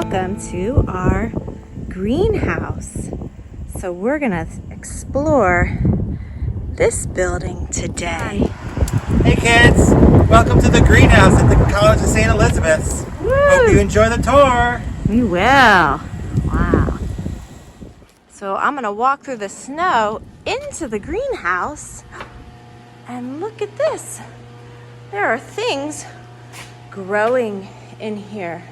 welcome to our greenhouse. So we're gonna explore this building today. Hey kids, welcome to the greenhouse at the College of St. Elizabeth's. Woo! Hope you enjoy the tour. We will. Wow. So I'm gonna walk through the snow into the greenhouse and look at this. There are things growing in here.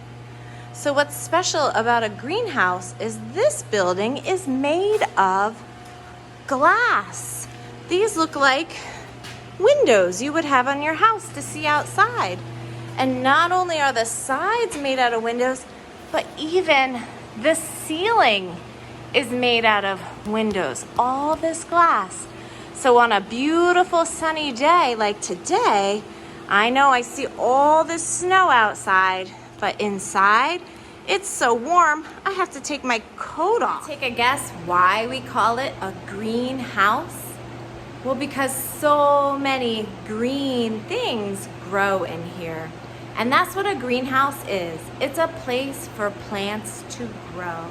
So what's special about a greenhouse is this building is made of glass. These look like windows you would have on your house to see outside. And not only are the sides made out of windows, but even the ceiling is made out of windows. All this glass. So on a beautiful sunny day like today, I know I see all this snow outside, but inside, it's so warm, I have to take my coat off. Take a guess why we call it a greenhouse? Well, because so many green things grow in here. And that's what a greenhouse is. It's a place for plants to grow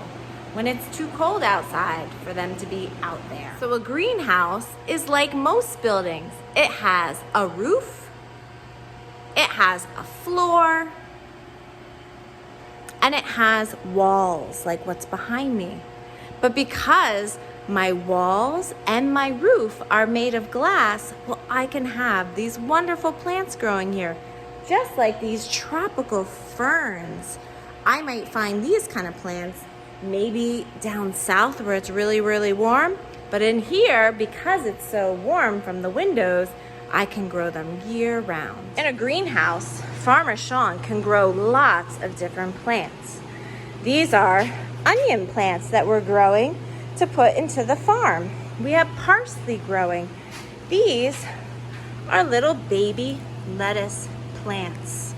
when it's too cold outside for them to be out there. So a greenhouse is like most buildings. It has a roof, it has a floor, and it has walls like what's behind me. But because my walls and my roof are made of glass, well, I can have these wonderful plants growing here, just like these tropical ferns. I might find these kind of plants maybe down south where it's really, really warm. But in here, because it's so warm from the windows, I can grow them year round. In a greenhouse, Farmer Sean can grow lots of different plants. These are onion plants that we're growing to put into the farm. We have parsley growing. These are little baby lettuce plants.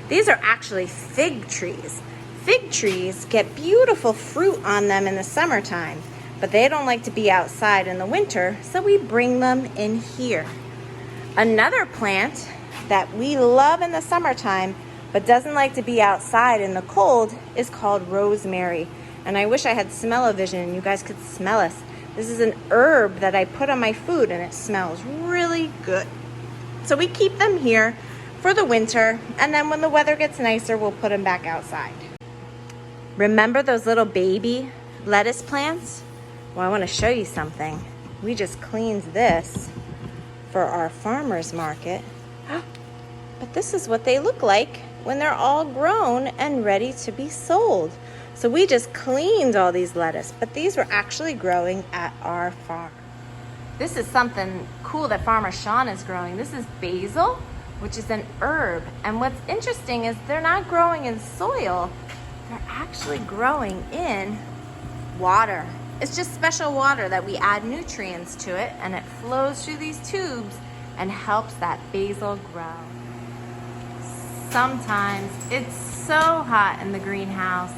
These are actually fig trees. Fig trees get beautiful fruit on them in the summertime, but they don't like to be outside in the winter, so we bring them in here. Another plant that we love in the summertime, but doesn't like to be outside in the cold, is called rosemary. And I wish I had smell-o-vision and you guys could smell us. This is an herb that I put on my food and it smells really good. So we keep them here for the winter, and then when the weather gets nicer, we'll put them back outside. Remember those little baby lettuce plants? Well, I want to show you something. We just cleaned this for our farmer's market. But this is what they look like when they're all grown and ready to be sold. So we just cleaned all these lettuce, but these were actually growing at our farm. This is something cool that Farmer Sean is growing. This is basil, which is an herb. And what's interesting is they're not growing in soil. They're actually growing in water. It's just special water that we add nutrients to it, and it flows through these tubes and helps that basil grow. Sometimes it's so hot in the greenhouse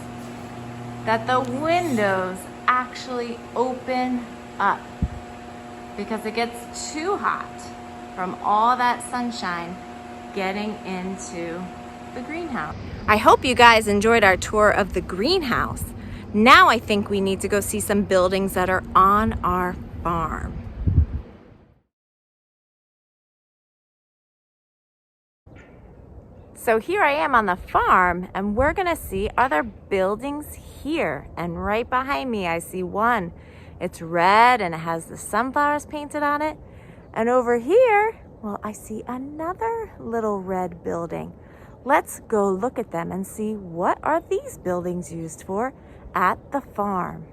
that the windows actually open up because it gets too hot from all that sunshine getting into the greenhouse. I hope you guys enjoyed our tour of the greenhouse. Now I think we need to go see some buildings that are on our farm. So here I am on the farm, and we're gonna see, are there buildings here? And right behind me I see one. It's red and it has the sunflowers painted on it. And over here, well, I see another little red building. Let's go look at them and see what are these buildings used for at the farm.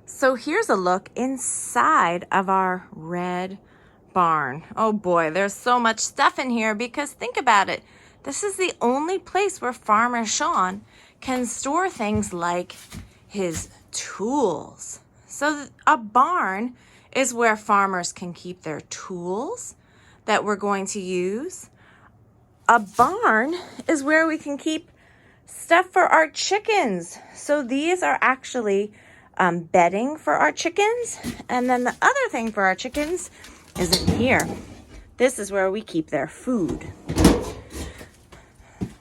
So here's a look inside of our red barn. Oh boy, there's so much stuff in here because think about it. This is the only place where Farmer Sean can store things like his tools. So a barn is where farmers can keep their tools that we're going to use. A barn is where we can keep stuff for our chickens. So these are actually bedding for our chickens. And then the other thing for our chickens is in here. This is where we keep their food.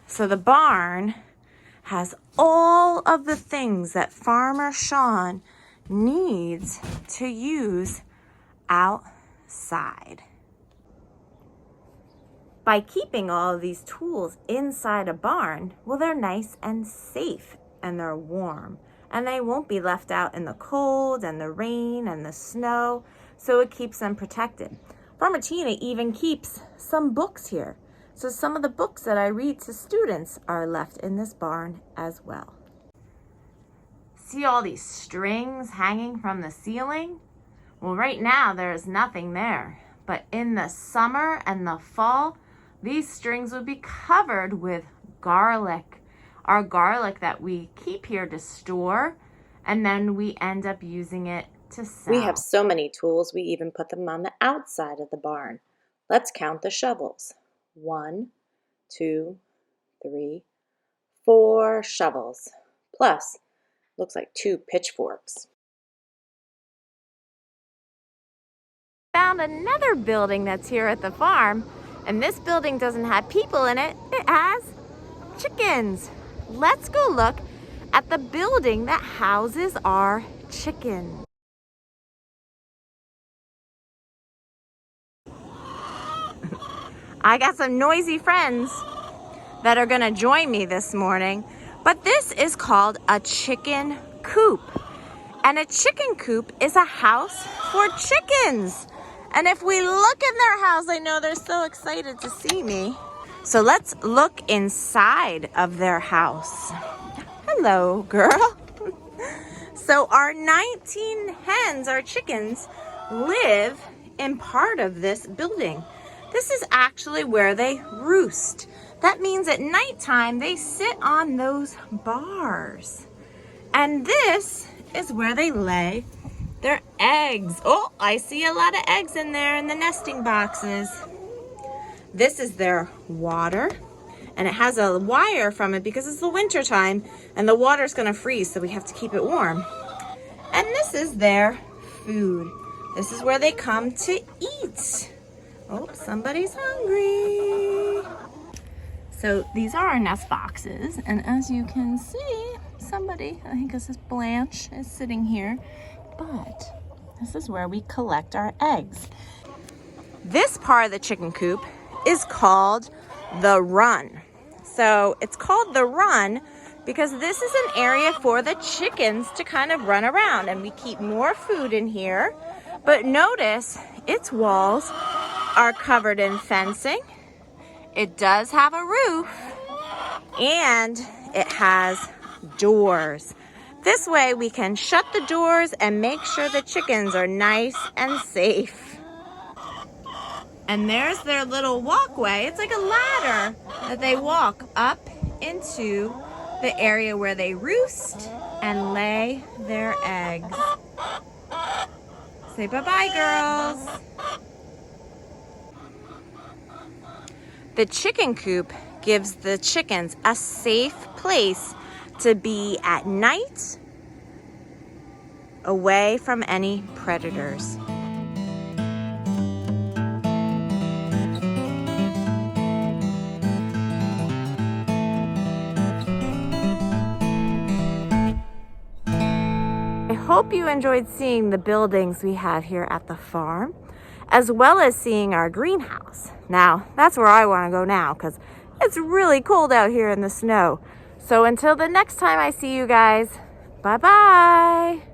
So the barn has all of the things that Farmer Sean needs to use outside. By keeping all of these tools inside a barn, well, they're nice and safe and they're warm and they won't be left out in the cold and the rain and the snow, so it keeps them protected. Farmer Tina even keeps some books here. So some of the books that I read to students are left in this barn as well. See all these strings hanging from the ceiling? Well, right now there's nothing there, but in the summer and the fall, these strings would be covered with garlic. Our garlic that we keep here to store, and then we end up using it to sell. We have so many tools, we even put them on the outside of the barn. Let's count the shovels. 1, 2, 3, 4 shovels, plus looks like 2 pitchforks. Found another building that's here at the farm, and this building doesn't have people in it, it has chickens. Let's go look at the building that houses our chickens. I got some noisy friends that are gonna join me this morning, but this is called a chicken coop. And a chicken coop is a house for chickens. And if we look in their house, I know they're so excited to see me. So let's look inside of their house. Hello, girl. So our 19 hens, our chickens, live in part of this building. This is actually where they roost. That means at nighttime they sit on those bars. And this is where they lay their eggs. Oh, I see a lot of eggs in there in the nesting boxes. This is their water, and it has a wire from it because it's the winter time and the water's gonna freeze, so we have to keep it warm. And this is their food. This is where they come to eat. Oh, somebody's hungry. So these are our nest boxes, and as you can see, somebody, I think this is Blanche, is sitting here, but this is where we collect our eggs. This part of the chicken coop is called the run. So it's called the run because this is an area for the chickens to kind of run around, and we keep more food in here. But notice its walls are covered in fencing. It does have a roof, and it has doors. This way we can shut the doors and make sure the chickens are nice and safe. And there's their little walkway. It's like a ladder that they walk up into the area where they roost and lay their eggs. Say bye-bye, girls. The chicken coop gives the chickens a safe place to be at night, away from any predators. I hope you enjoyed seeing the buildings we have here at the farm, as well as seeing our greenhouse. Now, that's where I want to go now because it's really cold out here in the snow. So until the next time I see you guys, bye-bye.